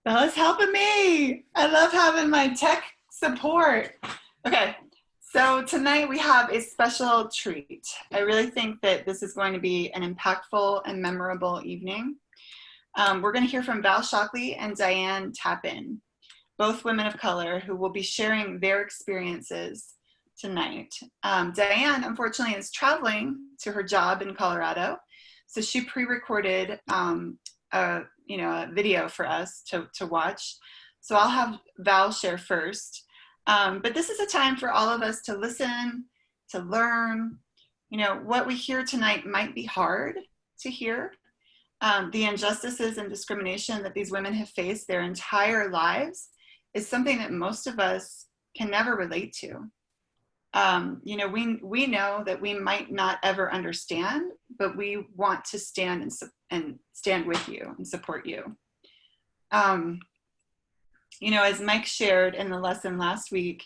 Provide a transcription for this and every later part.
Bella's helping me. I love having my tech support. Okay, so tonight we have a special treat. I really think that this is going to be an impactful and memorable evening. We're going to hear from Val Shockley and Dyanne Tappin, both women of color who will be sharing their experiences tonight. Dyanne, unfortunately, is traveling to her job in Colorado, so she pre-recorded a video for us to watch. So I'll have Val share first. But this is a time for all of us to listen, to learn. You know, what we hear tonight might be hard to hear. The injustices and discrimination that these women have faced their entire lives is something that most of us can never relate to. We know that we might not ever understand, but we want to stand and stand with you and support you. As Mike shared in the lesson last week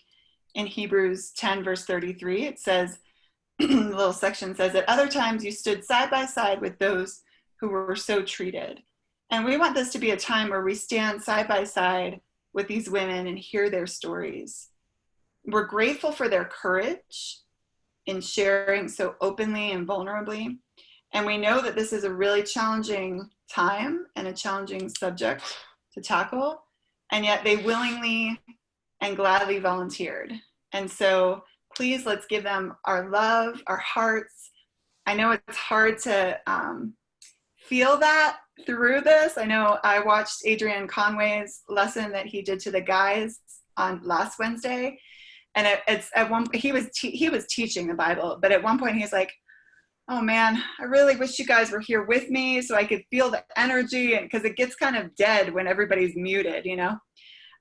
in Hebrews 10 verse 33, it says, the little section says, at other times you stood side by side with those who were so treated. And we want this to be a time where we stand side by side with these women and hear their stories. We're grateful for their courage in sharing so openly and vulnerably. And we know that this is a really challenging time and a challenging subject to tackle. And yet they willingly and gladly volunteered. And so please, let's give them our love, our hearts. I know it's hard to feel that through this. I know I watched Adrian Conway's lesson that he did to the guys on last Wednesday. And he was teaching the Bible, but at one point he's like, oh man, I really wish you guys were here with me so I could feel the energy, and because it gets kind of dead when everybody's muted,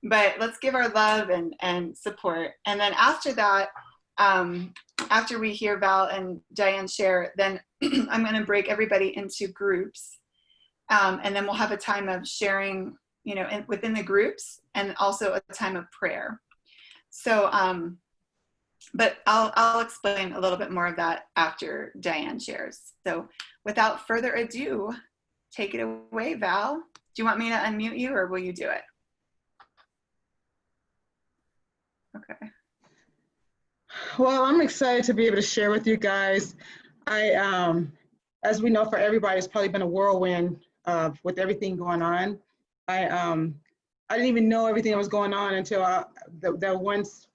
but let's give our love and support. And then after that, after we hear Val and Dyanne share, then I'm going to break everybody into groups. And then we'll have a time of sharing, within the groups, and also a time of prayer. So, but I'll explain a little bit more of that after Dyanne shares. So without further ado, take it away, Val. Do you want me to unmute you, or will you do it? Okay. Well, I'm excited to be able to share with you guys. As we know, for everybody, it's probably been a whirlwind with everything going on. I didn't even know everything that was going on until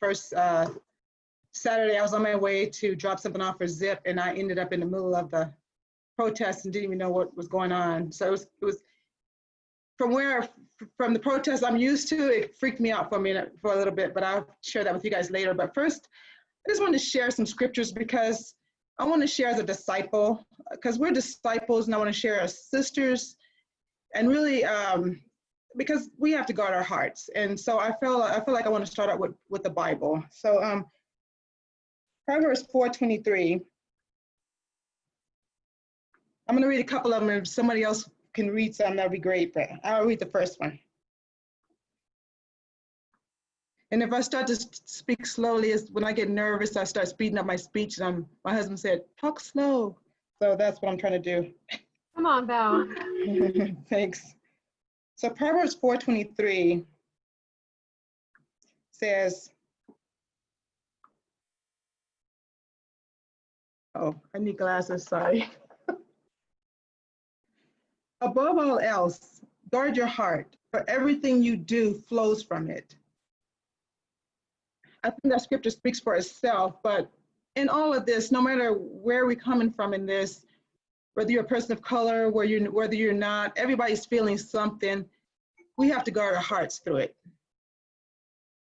first Saturday. I was on my way to drop something off for Zip, and I ended up in the middle of the protest and didn't even know what was going on. So it was from the protest I'm used to. It freaked me out for a little bit, but I'll share that with you guys later. But first, I just want to share some scriptures because I want to share as a disciple, because we're disciples, and I want to share as sisters, and really because we have to guard our hearts. And so I feel like I want to start out with the Bible. So Proverbs 4:23. I'm going to read a couple of them. If somebody else can read some, that'd be great, but I'll read the first one. And if I start to speak slowly, when I get nervous, I start speeding up my speech. And my husband said, talk slow. So that's what I'm trying to do. Come on, Val. Thanks. So Proverbs 4:23 says, oh, I need glasses, sorry. Above all else, guard your heart, for everything you do flows from it. I think that scripture speaks for itself, but in all of this, no matter where we're coming from in this, whether you're a person of color, whether you're not, everybody's feeling something. We have to guard our hearts through it.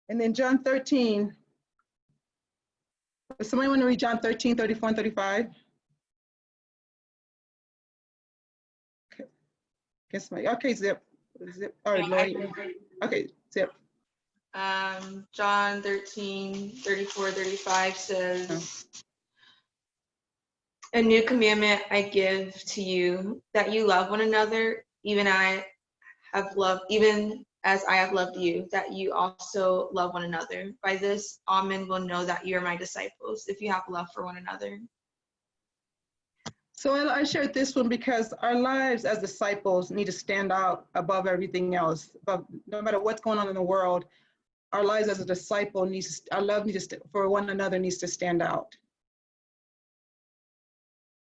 And then John 13, does somebody want to read John 13, 34 and 35? Okay, Zip. All right, Lori. Okay, Zip. John 13, 34, 35 says, a new commandment I give to you, that you love one another, even as I have loved you, that you also love one another. By this, all men will know that you are my disciples, if you have love for one another. So I shared this one because our lives as disciples need to stand out above everything else. Above, no matter what's going on in the world, our lives as a disciple needs, our love needs to, for one another needs to stand out.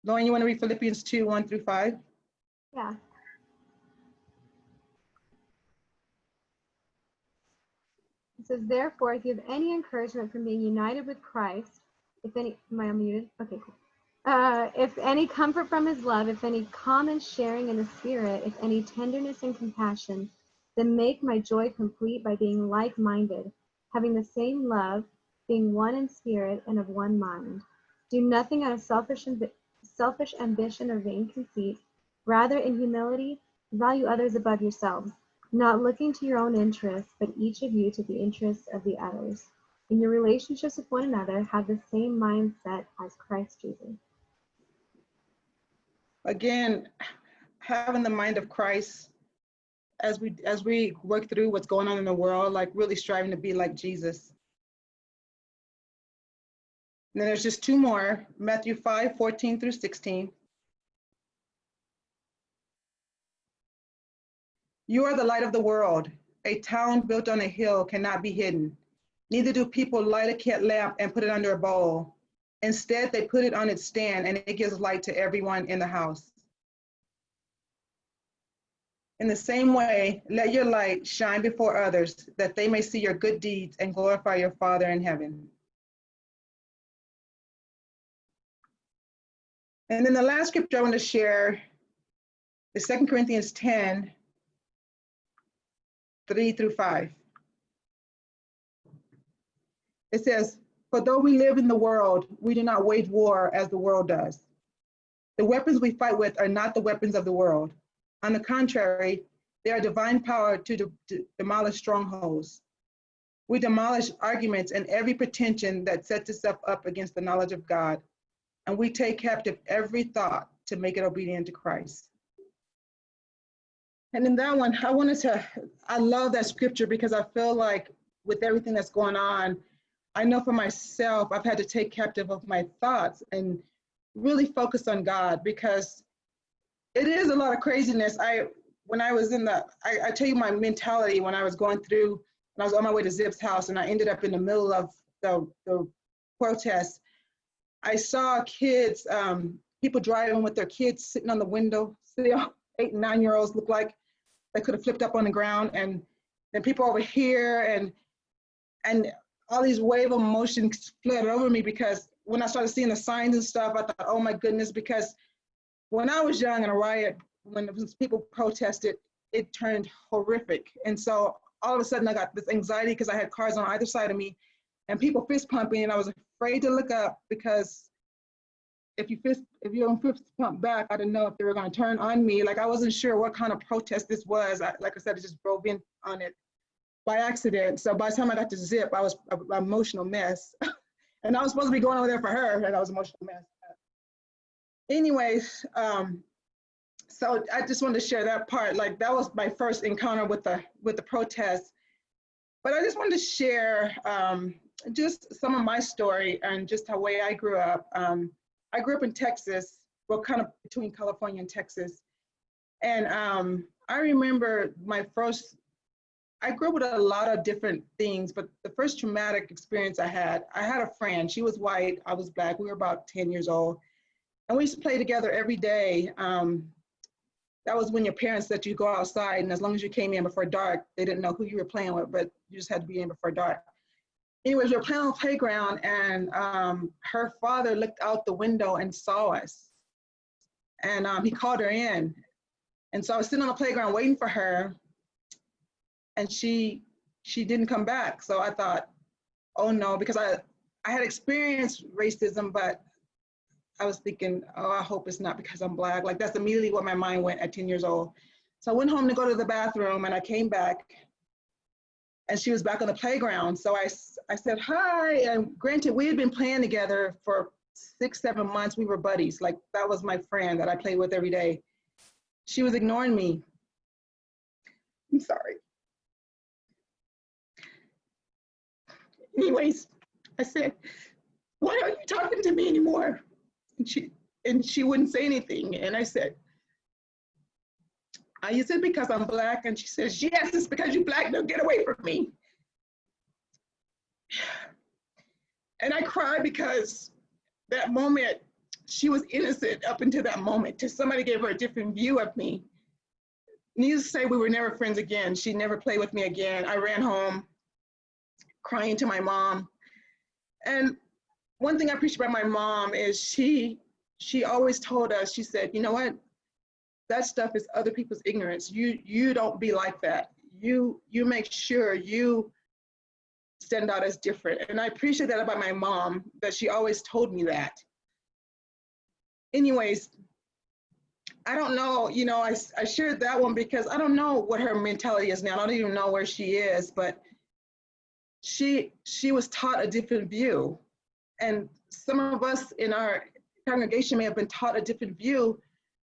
Lauren, you want to read Philippians 2, 1-5? Yeah. It says, therefore, if you have any encouragement from being united with Christ, if any, am I unmuted? Okay, cool. If any comfort from his love, if any common sharing in the Spirit, if any tenderness and compassion, then make my joy complete by being like-minded, having the same love, being one in spirit and of one mind. Do nothing out of selfish ambition or vain conceit. Rather, in humility, value others above yourselves, not looking to your own interests, but each of you to the interests of the others. In your relationships with one another, have the same mindset as Christ Jesus. Again, having the mind of Christ as we work through what's going on in the world, like really striving to be like Jesus. And then there's just two more, Matthew 5, 14-16. You are the light of the world. A town built on a hill cannot be hidden. Neither do people light a lamp and put it under a bowl. Instead, they put it on its stand and it gives light to everyone in the house. In the same way, let your light shine before others, that they may see your good deeds and glorify your Father in heaven. And then the last scripture I want to share is 2 Corinthians 10, 3-5. It says, for though we live in the world, we do not wage war as the world does. The weapons we fight with are not the weapons of the world. On the contrary, they are divine power to demolish strongholds. We demolish arguments and every pretension that sets itself up against the knowledge of God. And we take captive every thought to make it obedient to Christ. And in that one, I love that scripture because I feel like with everything that's going on, I know for myself, I've had to take captive of my thoughts and really focus on God because it is a lot of craziness. I tell you my mentality when I was going through, when I was on my way to Zip's house and I ended up in the middle of the protest. I saw kids, people driving with their kids sitting on the window, 8 and 9-year-olds look like they could have flipped up on the ground, and then people over here and all these wave of emotions flooded over me because when I started seeing the signs and stuff, I thought, oh my goodness, because when I was young in a riot, when people protested, it turned horrific. And so all of a sudden I got this anxiety because I had cars on either side of me and people fist pumping, and I was afraid to look up because if you don't fist pump back, I didn't know if they were going to turn on me. Like I wasn't sure what kind of protest this was. Like I said, I just drove in on it by accident. So by the time I got to Zip, I was an emotional mess. And I was supposed to be going over there for her, and I was an emotional mess. Anyways, so I just wanted to share that part. Like that was my first encounter with the protest. But I just wanted to share just some of my story and just the way I grew up. I grew up in Texas, well, kind of between California and Texas. And I remember I grew up with a lot of different things, but the first traumatic experience I had a friend. She was white, I was black. We were about 10 years old. And we used to play together every day. That was when your parents let you go outside, and as long as you came in before dark, they didn't know who you were playing with, but you just had to be in before dark. Anyways, we were playing on the playground, and her father looked out the window and saw us. And he called her in. And so I was sitting on the playground waiting for her, and she didn't come back. So I thought, oh no, because I had experienced racism, but I was thinking, oh, I hope it's not because I'm black. Like that's immediately what my mind went at 10 years old. So I went home to go to the bathroom, and I came back and she was back on the playground. So I said, hi. And granted, we had been playing together for 6-7 months. We were buddies. Like that was my friend that I played with every day. She was ignoring me. I'm sorry. Anyways, I said, why aren't you talking to me anymore? And and she wouldn't say anything. And I said, is it because I'm Black? And she says, yes, it's because you're Black. Now get away from me. And I cried because that moment, she was innocent up until that moment. Till somebody gave her a different view of me. Needless to say, we were never friends again. She never played with me again. I ran home crying to my mom. And one thing I appreciate about my mom is she always told us, she said, you know what? That stuff is other people's ignorance. You don't be like that. You make sure you stand out as different. And I appreciate that about my mom, that she always told me that. Anyways, I don't know, you know, I shared that one because I don't know what her mentality is now. I don't even know where she is, but she was taught a different view. And some of us in our congregation may have been taught a different view,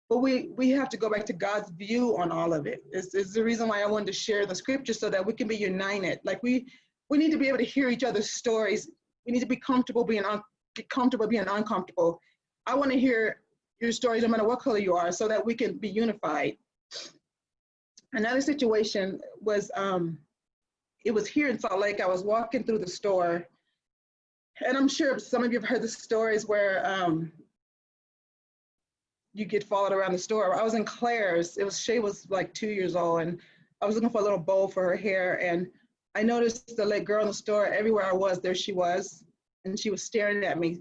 but we have to go back to God's view on all of it. It's the reason why I wanted to share the scripture, so that we can be united. Like we need to be able to hear each other's stories. We need to be comfortable being uncomfortable. I want to hear your stories no matter what color you are, so that we can be unified. Another situation was, it was here in Salt Lake. I was walking through the store, and I'm sure some of you have heard the stories where you get followed around the store. I was in Claire's. Shay was like 2 years old, and I was looking for a little bow for her hair, and I noticed the little girl in the store. Everywhere I was, there she was, and she was staring at me.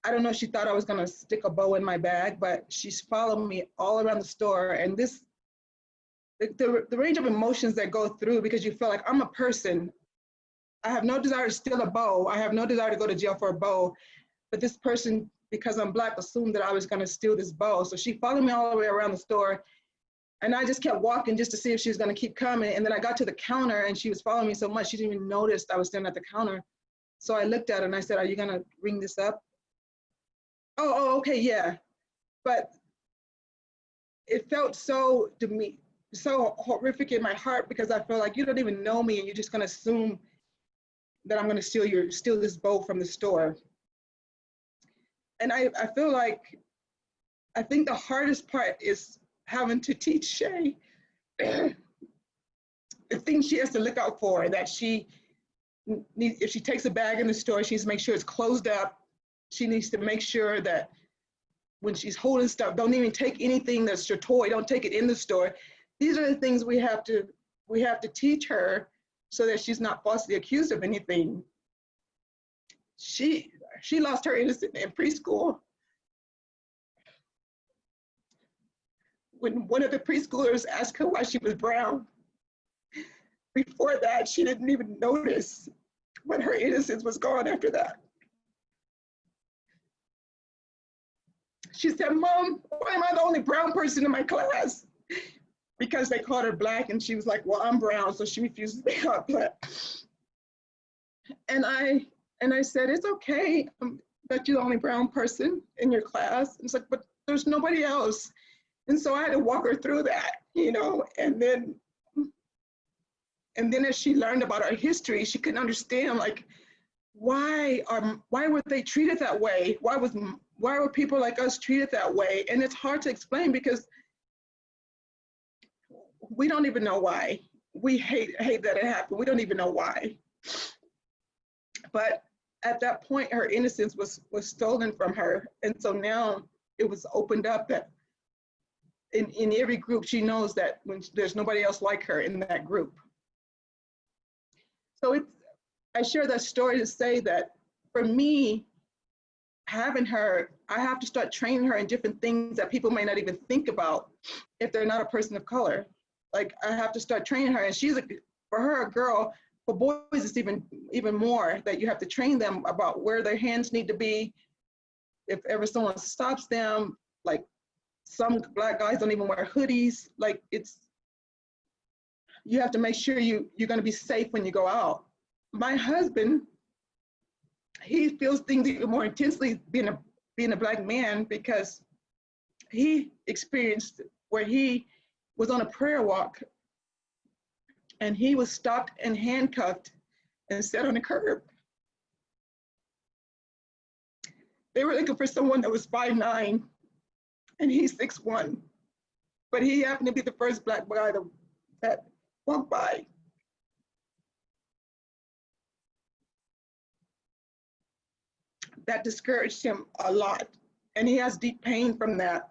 I don't know if she thought I was gonna stick a bow in my bag, but she's followed me all around the store. And the range of emotions that go through, because you feel like I'm a person. I have no desire to steal a bow. I have no desire to go to jail for a bow. But this person, because I'm Black, assumed that I was gonna steal this bow. So she followed me all the way around the store. And I just kept walking just to see if she was gonna keep coming. And then I got to the counter, and she was following me so much, she didn't even notice I was standing at the counter. So I looked at her and I said, are you gonna ring this up? Oh, okay, yeah. But it felt so to me, so horrific in my heart, because I felt like you don't even know me and you're just gonna assume that I'm gonna steal this bow from the store. And I feel like, I think the hardest part is having to teach Shay the things she has to look out for, that she needs, if she takes a bag in the store, she needs to make sure it's closed up. She needs to make sure that when she's holding stuff, don't even take anything that's your toy, don't take it in the store. These are the things we have to teach her, so that she's not falsely accused of anything. She lost her innocence in preschool. When one of the preschoolers asked her why she was brown, before that, she didn't even notice, but her innocence was gone after that. She said, Mom, why am I the only brown person in my class? Because they called her Black, and she was like, well, I'm brown, so she refuses to be called Black. And I said, it's okay that you're the only brown person in your class. And it's like, but there's nobody else. And so I had to walk her through that, you know, and then as she learned about our history, she couldn't understand, like, why were they treated that way? Why were people like us treated that way? And it's hard to explain, because we don't even know why. We hate that it happened. We don't even know why. But at that point, her innocence was stolen from her. And so now it was opened up that in every group, she knows that when there's nobody else like her in that group. So I share that story to say that for me, having her, I have to start training her in different things that people may not even think about if they're not a person of color. Like, I have to start training her, and for her, a girl. For boys, it's even more, that you have to train them about where their hands need to be. If ever someone stops them, like, some Black guys don't even wear hoodies. Like, you have to make sure you're gonna be safe when you go out. My husband, he feels things even more intensely being a Black man, because he experienced where he was on a prayer walk and he was stopped and handcuffed and set on a curb. They were looking for someone that was 5'9", and he's 6'1". But he happened to be the first Black guy that walked by. That discouraged him a lot. And he has deep pain from that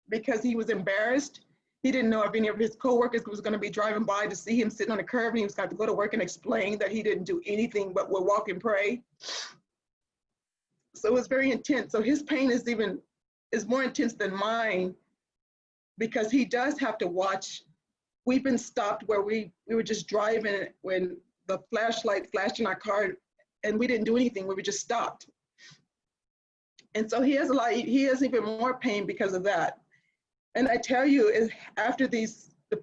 because he was embarrassed. He didn't know if any of his coworkers was going to be driving by to see him sitting on the curb, and he was going to go to work and explain that he didn't do anything but would walk and pray. So it was very intense. So his pain is more intense than mine because he does have to watch. We've been stopped where we were just driving when the flashlight flashed in our car and we didn't do anything. We were just stopped. And so he has even more pain because of that. And I tell you, after the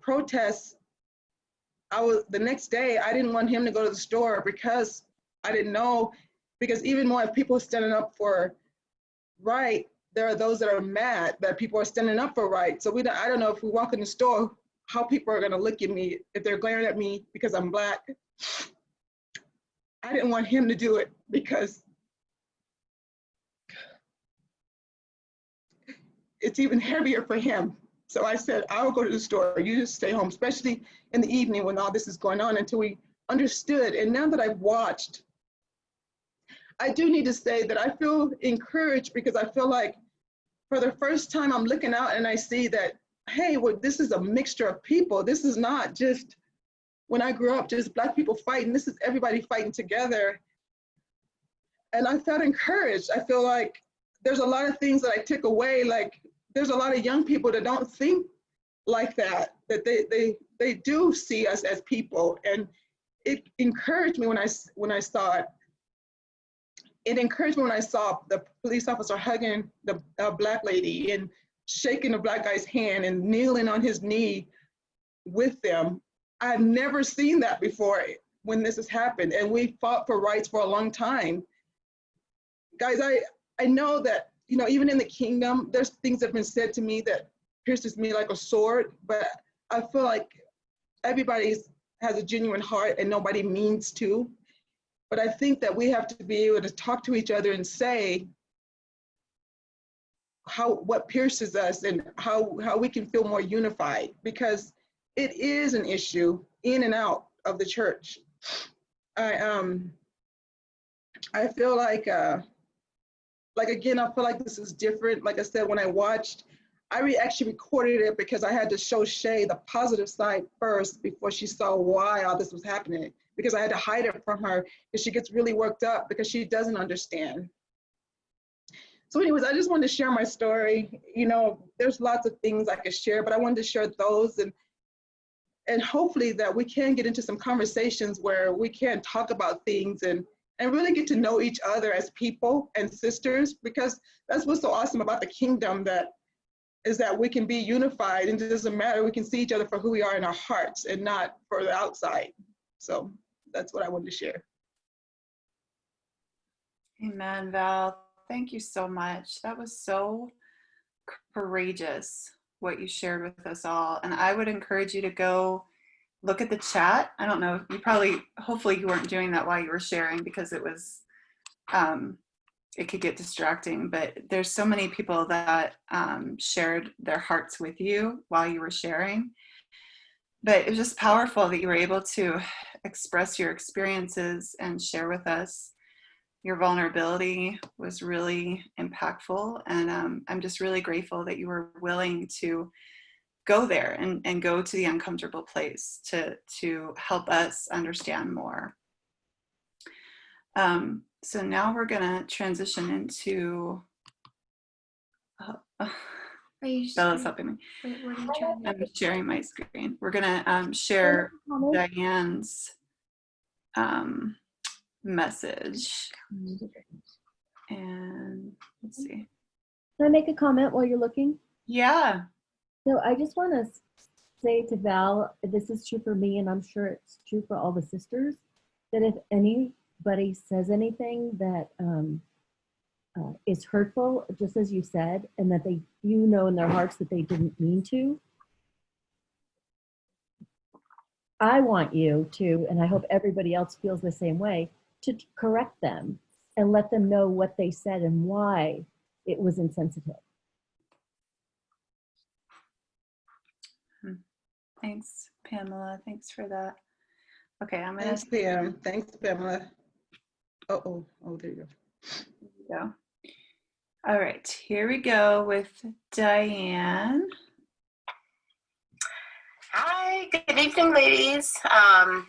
protests, the next day, I didn't want him to go to the store because I didn't know, because even more people standing up for right, there are those that are mad that people are standing up for right. So I don't know if we walk in the store, how people are gonna look at me, if they're glaring at me because I'm Black. I didn't want him to do it because it's even heavier for him. So I said, I'll go to the store, you just stay home, especially in the evening when all this is going on, until we understood. And now that I've watched, I do need to say that I feel encouraged because I feel like for the first time I'm looking out and I see that, hey, well, this is a mixture of people. This is not just, when I grew up, just Black people fighting. This is everybody fighting together. And I felt encouraged. I feel like there's a lot of things that I took away, like there's a lot of young people that don't think like that they do see us as people. And it encouraged me when I saw it. It encouraged me when I saw the police officer hugging the Black lady and shaking the Black guy's hand and kneeling on his knee with them. I've never seen that before when this has happened. And we fought for rights for a long time. Guys, I know that, you know, even in the kingdom, there's things that have been said to me that pierces me like a sword, but I feel like everybody has a genuine heart and nobody means to. But I think that we have to be able to talk to each other and say what pierces us and how we can feel more unified, because it is an issue in and out of the church. I feel like again, I feel like this is different. Like I said, when I watched, I actually recorded it because I had to show Shay the positive side first before she saw why all this was happening, because I had to hide it from her because she gets really worked up because she doesn't understand. So anyways, I just wanted to share my story. You know, there's lots of things I could share, but I wanted to share those, and hopefully that we can get into some conversations where we can talk about things and really get to know each other as people and sisters, because that's what's so awesome about the kingdom, that we can be unified, and it doesn't matter, we can see each other for who we are in our hearts and not for the outside. So that's what I wanted to share. Amen, Val. Thank you so much. That was so courageous, what you shared with us all. And I would encourage you to go look at the chat. I don't know, hopefully you weren't doing that while you were sharing, because it was, it could get distracting, but there's so many people that shared their hearts with you while you were sharing. But it was just powerful that you were able to express your experiences and share with us. Your vulnerability was really impactful, and I'm just really grateful that you were willing to go there and go to the uncomfortable place to help us understand more. So now we're gonna transition into, Bella's helping me. Wait, what are you trying to do? I'm sharing my screen. We're gonna share Dyanne's message. And let's see. Can I make a comment while you're looking? Yeah. So I just want to say to Val, this is true for me, and I'm sure it's true for all the sisters, that if anybody says anything that is hurtful, just as you said, and that they, you know, in their hearts that they didn't mean to, I want you to, and I hope everybody else feels the same way, to correct them and let them know what they said and why it was insensitive. Thanks, Pamela. Thanks for that. Okay, I'm gonna Thanks, Pam. Thanks, Pamela. Oh, there you go. All right, here we go with Dyanne. Hi, good evening, ladies.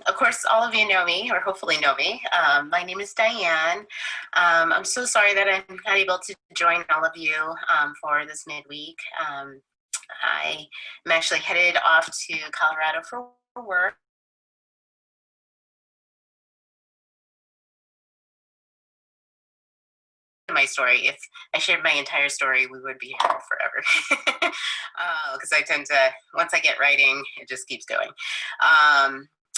Of course, all of you know me, or hopefully know me. My name is Dyanne. I'm so sorry that I'm not able to join all of you for this midweek. I am actually headed off to Colorado for work. My story, if I shared my entire story, we would be here forever. Because I tend to, once I get writing, it just keeps going.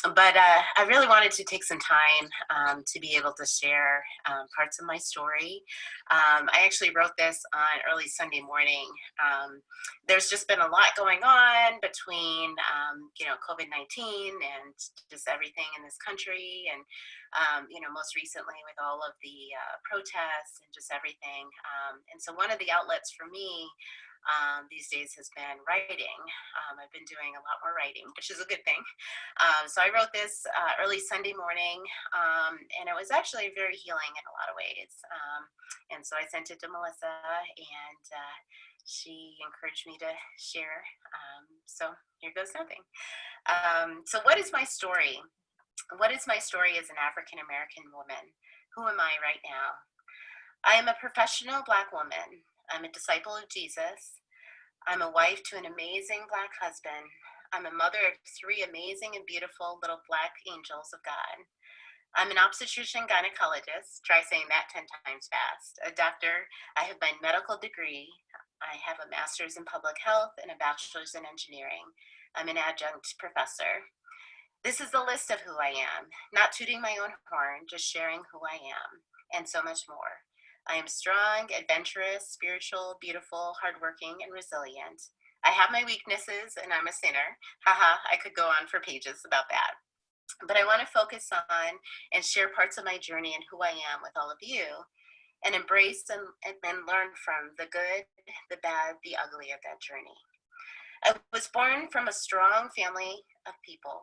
But I really wanted to take some time to be able to share parts of my story. I actually wrote this on early Sunday morning. There's just been a lot going on between, COVID-19 and just everything in this country, and most recently with all of the protests and just everything. And so one of the outlets for me these days has been writing. I've been doing a lot more writing, which is a good thing. So I wrote this early Sunday morning, and it was actually very healing in a lot of ways. And so I sent it to Melissa, and she encouraged me to share. So here goes nothing. So what is my story? What is my story as an African-American woman? Who am I right now? I am a professional Black woman. I'm a disciple of Jesus. I'm a wife to an amazing Black husband. I'm a mother of 3 amazing and beautiful little Black angels of God. I'm an obstetrician gynecologist, try saying that 10 times fast, a doctor. I have my medical degree. I have a master's in public health and a bachelor's in engineering. I'm an adjunct professor. This is the list of who I am, not tooting my own horn, just sharing who I am, and so much more. I am strong, adventurous, spiritual, beautiful, hardworking, and resilient. I have my weaknesses, and I'm a sinner. Haha, I could go on for pages about that. But I want to focus on and share parts of my journey and who I am with all of you, and embrace and learn from the good, the bad, the ugly of that journey. I was born from a strong family of people.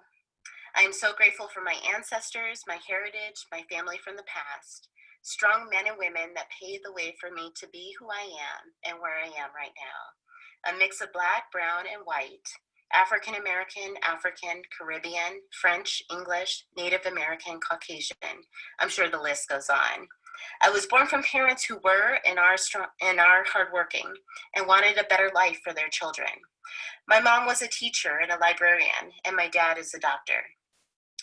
I am so grateful for my ancestors, my heritage, my family from the past. Strong men and women that paved the way for me to be who I am and where I am right now. A mix of Black, brown, and white, African American, African, Caribbean, French, English, Native American, Caucasian. I'm sure the list goes on. I was born from parents who were and are hardworking and wanted a better life for their children. My mom was a teacher and a librarian, and my dad is a doctor.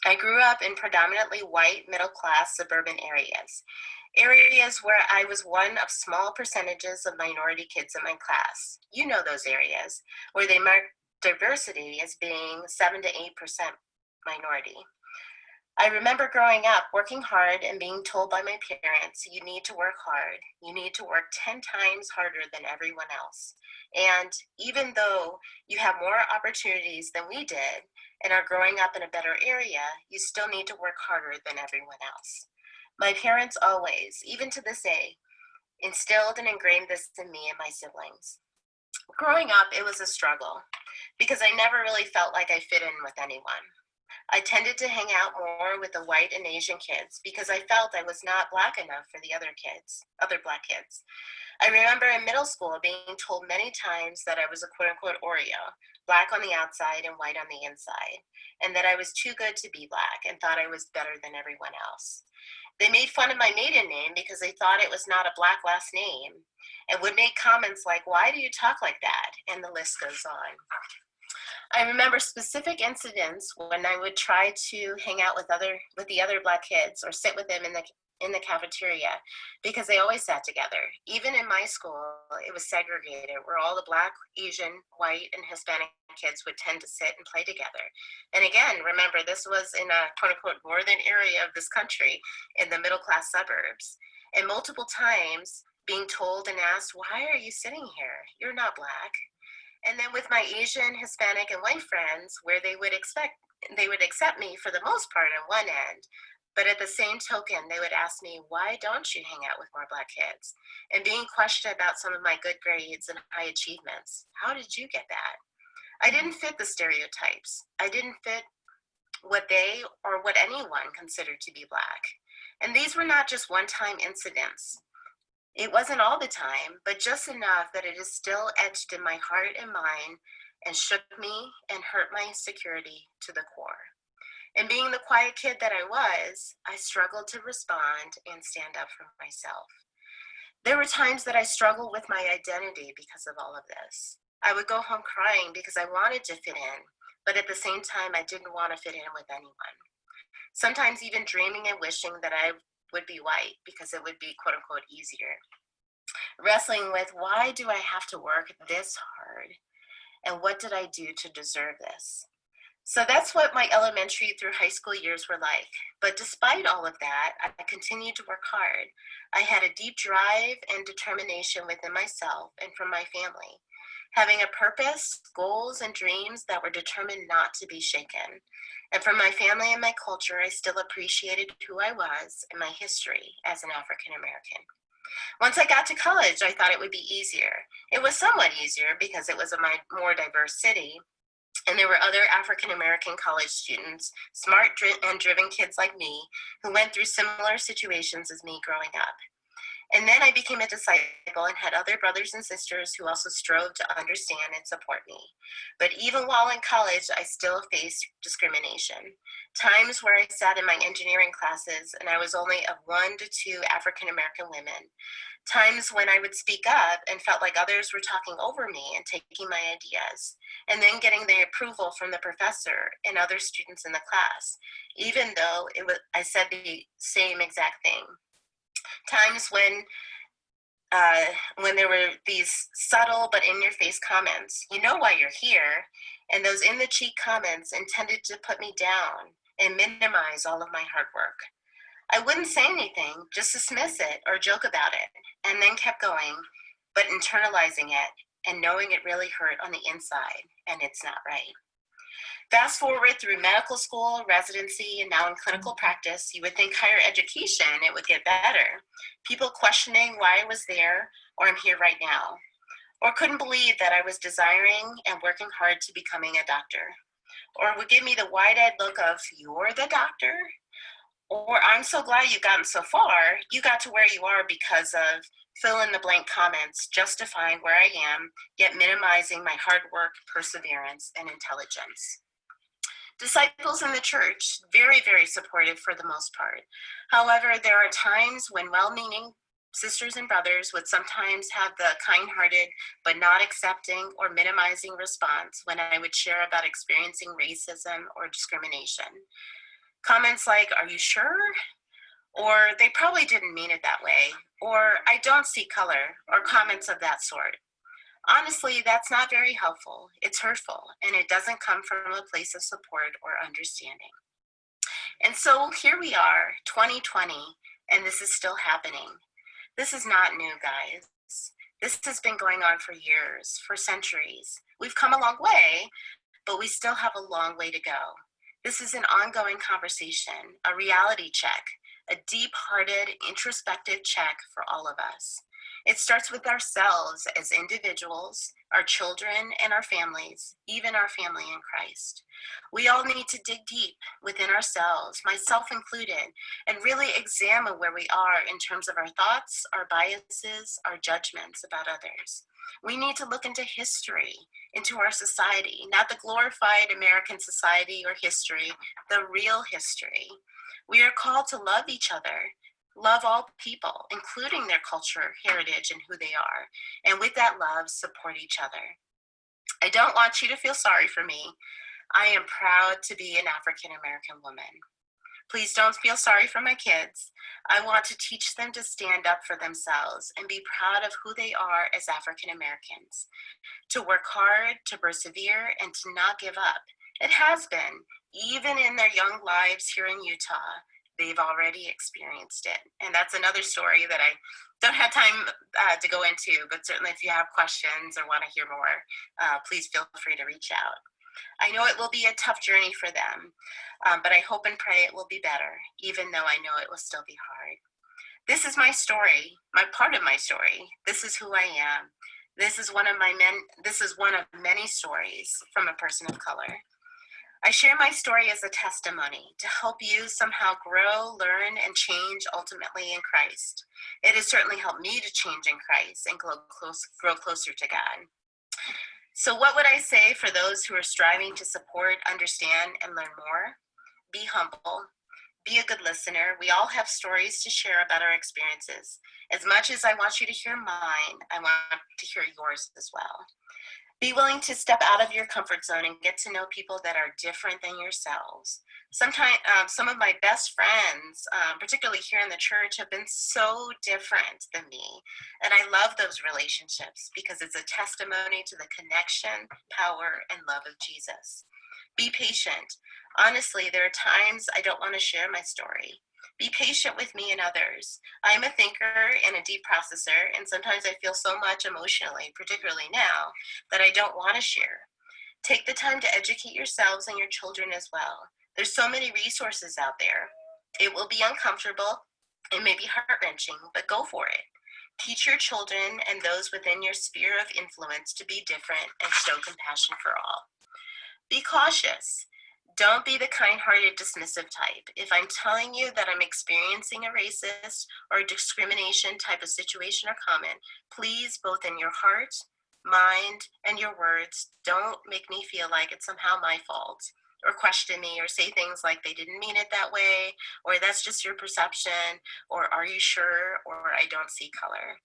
I grew up in predominantly white, middle-class suburban areas where I was one of small percentages of minority kids in my class. You know those areas, where they mark diversity as being 7 to 8% minority. I remember growing up, working hard and being told by my parents, you need to work hard. You need to work 10 times harder than everyone else. And even though you have more opportunities than we did and are growing up in a better area, you still need to work harder than everyone else. My parents always, even to this day, instilled and ingrained this in me and my siblings. Growing up, it was a struggle because I never really felt like I fit in with anyone. I tended to hang out more with the white and Asian kids because I felt I was not Black enough for the other Black kids. I remember in middle school being told many times that I was a quote-unquote Oreo, Black on the outside and white on the inside, and that I was too good to be Black and thought I was better than everyone else. They made fun of my maiden name because they thought it was not a Black last name and would make comments like, why do you talk like that? And the list goes on. I remember specific incidents when I would try to hang out with the other Black kids or sit with them in the cafeteria because they always sat together. Even in my school, it was segregated where all the Black, Asian, white, and Hispanic kids would tend to sit and play together. And again, remember, this was in a quote-unquote northern area of this country in the middle-class suburbs. And multiple times being told and asked, why are you sitting here? You're not Black. And then with my Asian, Hispanic, and white friends, where they would accept me for the most part on one end, But at the same token, they would ask me, why don't you hang out with more Black kids? And being questioned about some of my good grades and high achievements. How did you get that? I didn't fit the stereotypes. I didn't fit what they or what anyone considered to be Black. And these were not just one-time incidents. It wasn't all the time, but just enough that it is still etched in my heart and mind and shook me and hurt my security to the core. And being the quiet kid that I was, I struggled to respond and stand up for myself. There were times that I struggled with my identity because of all of this. I would go home crying because I wanted to fit in, but at the same time, I didn't want to fit in with anyone. Sometimes even dreaming and wishing that I would be white because it would be quote unquote easier. Wrestling with, why do I have to work this hard? And what did I do to deserve this? So that's what my elementary through high school years were like. But despite all of that, I continued to work hard. I had a deep drive and determination within myself and from my family, having a purpose, goals, and dreams that were determined not to be shaken. And from my family and my culture, I still appreciated who I was and my history as an African American. Once I got to college, I thought it would be easier. It was somewhat easier because it was a more diverse city, and there were other African American college students, smart and driven kids like me, who went through similar situations as me growing up. And then I became a disciple and had other brothers and sisters who also strove to understand and support me. But even while in college, I still faced discrimination. Times where I sat in my engineering classes and I was only of 1 to 2 African American women. Times when I would speak up and felt like others were talking over me and taking my ideas, and then getting the approval from the professor and other students in the class, even though I said the same exact thing. Times when there were these subtle but in-your-face comments, you know why you're here, and those in-the-cheek comments intended to put me down and minimize all of my hard work. I wouldn't say anything, just dismiss it or joke about it, and then kept going, but internalizing it and knowing it really hurt on the inside, and it's not right. Fast forward through medical school, residency, and now in clinical practice, you would think higher education, it would get better. People questioning why I was there or I'm here right now, or couldn't believe that I was desiring and working hard to becoming a doctor, or would give me the wide-eyed look of, you're the doctor? Or I'm so glad you've gotten so far, you got to where you are because of fill in the blank comments justifying where I am, yet minimizing my hard work, perseverance, and intelligence. Disciples in the church, very, very supportive for the most part. However, there are times when well-meaning sisters and brothers would sometimes have the kind-hearted but not accepting or minimizing response when I would share about experiencing racism or discrimination. Comments like, are you sure? Or they probably didn't mean it that way, or I don't see color, or comments of that sort. Honestly, that's not very helpful. It's hurtful, and it doesn't come from a place of support or understanding. And so here we are, 2020, and this is still happening. This is not new, guys. This has been going on for years, for centuries. We've come a long way, but we still have a long way to go. This is an ongoing conversation, a reality check, a deep-hearted, introspective check for all of us. It starts with ourselves as individuals, our children and our families, even our family in Christ. We all need to dig deep within ourselves, myself included, and really examine where we are in terms of our thoughts, our biases, our judgments about others. We need to look into history, into our society, not the glorified American society or history, the real history. We are called to love each other, love all people, including their culture, heritage, and who they are. And with that love, support each other. I don't want you to feel sorry for me. I am proud to be an African American woman. Please don't feel sorry for my kids. I want to teach them to stand up for themselves and be proud of who they are as African Americans, to work hard, to persevere, and to not give up. It has been, even in their young lives here in Utah, they've already experienced it. And that's another story that I don't have time to go into, but certainly if you have questions or want to hear more, please feel free to reach out. I know it will be a tough journey for them, but I hope and pray it will be better, even though I know it will still be hard. This is my story, my part of my story. This is who I am. This is one of many stories from a person of color. I share my story as a testimony to help you somehow grow, learn, and change ultimately in Christ. It has certainly helped me to change in Christ and grow closer to God. So what would I say for those who are striving to support, understand, and learn more? Be humble. Be a good listener. We all have stories to share about our experiences. As much as I want you to hear mine, I want to hear yours as well. Be willing to step out of your comfort zone and get to know people that are different than yourselves. Sometimes, some of my best friends, particularly here in the church, have been so different than me. And I love those relationships because it's a testimony to the connection, power, and love of Jesus. Be patient. Honestly, there are times I don't want to share my story. Be patient with me and others. I am a thinker and a deep processor, and sometimes I feel so much emotionally, particularly now, that I don't want to share. Take the time to educate yourselves and your children as well. There's so many resources out there. It will be uncomfortable, it may be heart-wrenching, but go for it. Teach your children and those within your sphere of influence to be different and show compassion for all. Be cautious. Don't be the kind-hearted, dismissive type. If I'm telling you that I'm experiencing a racist or discrimination type of situation or comment, please, both in your heart, mind, and your words, don't make me feel like it's somehow my fault, or question me, or say things like they didn't mean it that way, or that's just your perception, or are you sure, or I don't see color.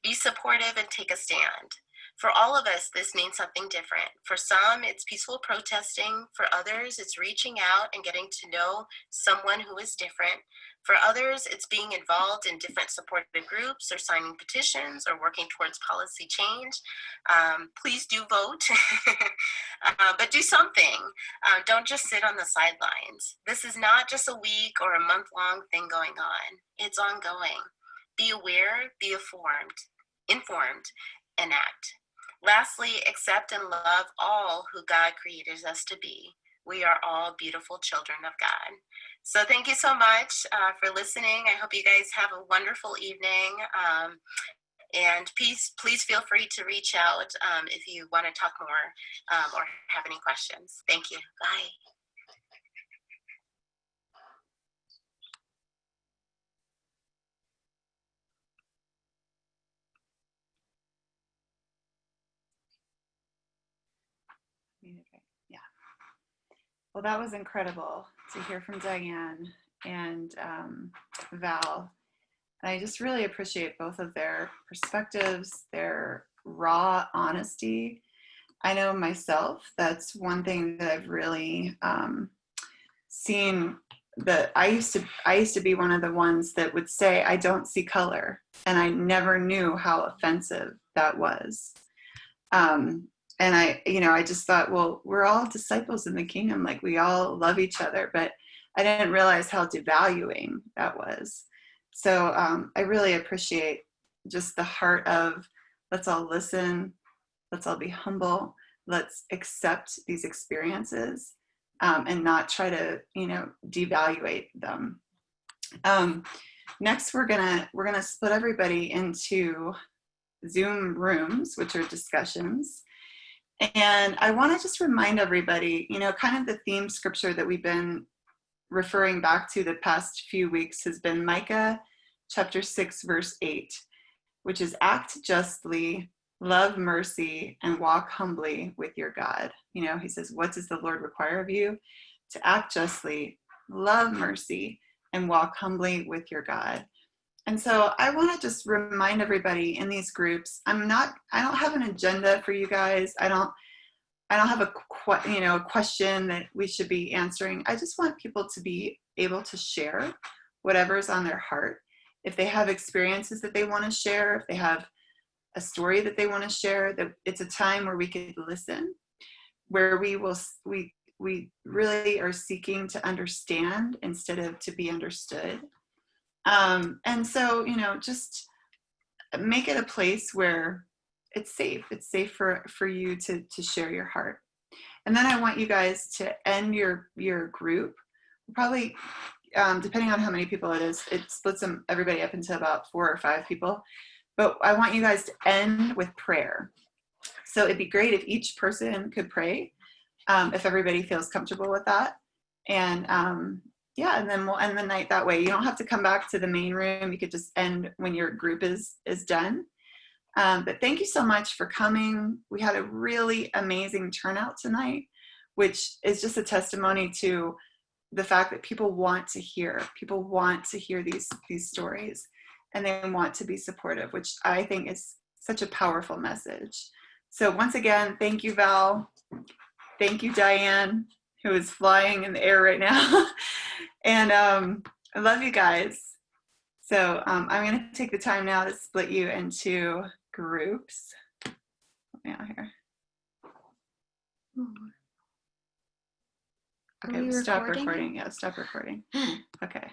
Be supportive and take a stand. For all of us, this means something different. For some, it's peaceful protesting. For others, it's reaching out and getting to know someone who is different. For others, it's being involved in different supportive groups or signing petitions or working towards policy change. Please do vote, but do something. Don't just sit on the sidelines. This is not just a week or a month-long thing going on. It's ongoing. Be aware, be informed, and act. Lastly, accept and love all who God created us to be. We are all beautiful children of God. So thank you so much for listening. I hope you guys have a wonderful evening. And please feel free to reach out if you want to talk more or have any questions. Thank you. Bye. Yeah. Well, that was incredible to hear from Dyanne and Val. And I just really appreciate both of their perspectives, their raw honesty. I know myself, that's one thing that I've really seen, that I used to be one of the ones that would say, I don't see color. And I never knew how offensive that was. And I just thought, well, we're all disciples in the kingdom. Like, we all love each other, but I didn't realize how devaluing that was. So I really appreciate just the heart of, let's all listen, let's all be humble, let's accept these experiences and not try to, devaluate them. Next, we're gonna split everybody into Zoom rooms, which are discussions. And I want to just remind everybody, kind of the theme scripture that we've been referring back to the past few weeks has been Micah chapter 6, verse 8, which is act justly, love mercy, and walk humbly with your God. He says, what does the Lord require of you? To act justly, love mercy, and walk humbly with your God. And so I want to just remind everybody in these groups, I don't have an agenda for you guys. I don't have a question that we should be answering. I just want people to be able to share whatever's on their heart. If they have experiences that they want to share, if they have a story that they want to share, that it's a time where we could listen, where we really are seeking to understand instead of to be understood. And so, just make it a place where it's safe. It's safe for you to share your heart. And then I want you guys to end your group. Probably, depending on how many people it is, it splits everybody up into about 4 or 5 people. But I want you guys to end with prayer. So it'd be great if each person could pray, if everybody feels comfortable with that. And yeah, and then we'll end the night that way. You don't have to come back to the main room. You could just end when your group is done. But thank you so much for coming. We had a really amazing turnout tonight, which is just a testimony to the fact that people want to hear these stories, and they want to be supportive, which I think is such a powerful message. So once again, thank you, Val. Thank you, Dyanne, who is flying in the air right now. And I love you guys. So I'm going to take the time now to split you into groups. Help me out here. Okay, stop recording. Yeah, stop recording. Okay.